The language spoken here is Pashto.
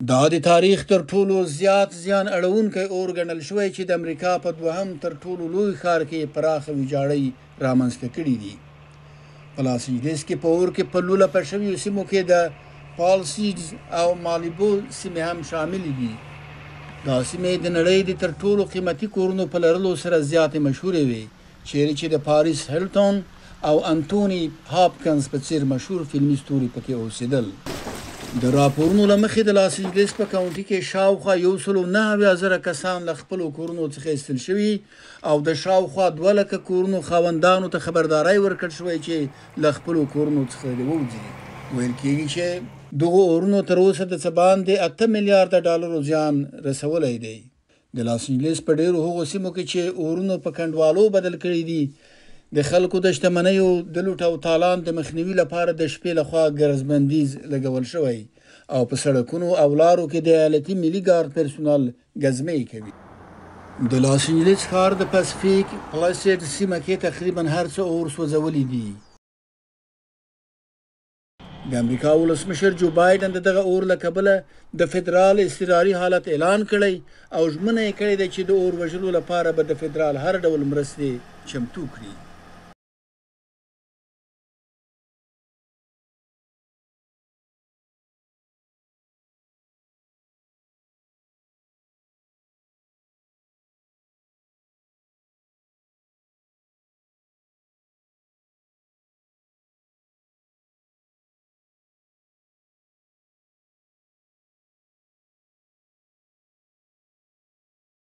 دا د تاریخ تر ټولو زیات زیان اړونکی اور ګڼل شوی چې د امریکا په دوهم تر ټولو لوی ښار کې پراخه ویجاړۍ رامنځته کړي دي. په لاس انجلس کې په اور کې په لولپه شویو سیمو کې د پالسیډز او مالیبو سیمې هم شاملې دي. دا سیمې د نړۍ د تر ټولو قیمتي کورونو په لرلو سره زیاتې مشهورې وې، چیرې چې د پاریس هیلټون او انټوني هاپکنز په څېر مشهور فلمي ستوري پکې اوسېدل. د راپورونو له مخې د لاس انجلس په کاونټي کې شاوخوا 109,000 کسان له خپلو کورونو څخه ایستل شوي او د شاوخوا 2 لکه کورونو خاوندانو ته خبرداری ورکړل شوی چې له خپلو کورونو څخه دې ووځي. ویل کېږي چې دغو اورونو تر اوسه د څه باندې 8 میلیارده ډالرو زیان رسولی دی. د لاس انجلس په ډېرو هغو سیمو کې چې اورونو په کنډوالو بدل کړي دي، د خلکو د شتمنیو د لوټ او تالان د مخنیوي لپاره د شپې لخوا ګرځبندیز لګول شوی او په سړکونو او لارو کې د ایالتي ملي ګارد پرسونل ګزمې کوي. د لاس انجلس ښار د پاسفیک پلاسیډ سیمه کې تقریبا هر څه اور سوځولي دي. د امریکا ولسمشر جو بایډن د دغه اور له کبله د فدرال اضطراري حالت اعلان کړی او ژمنه یې کړې ده چې د اور وژلو لپاره به د فدرال هر ډول مرستې چمتو کړي.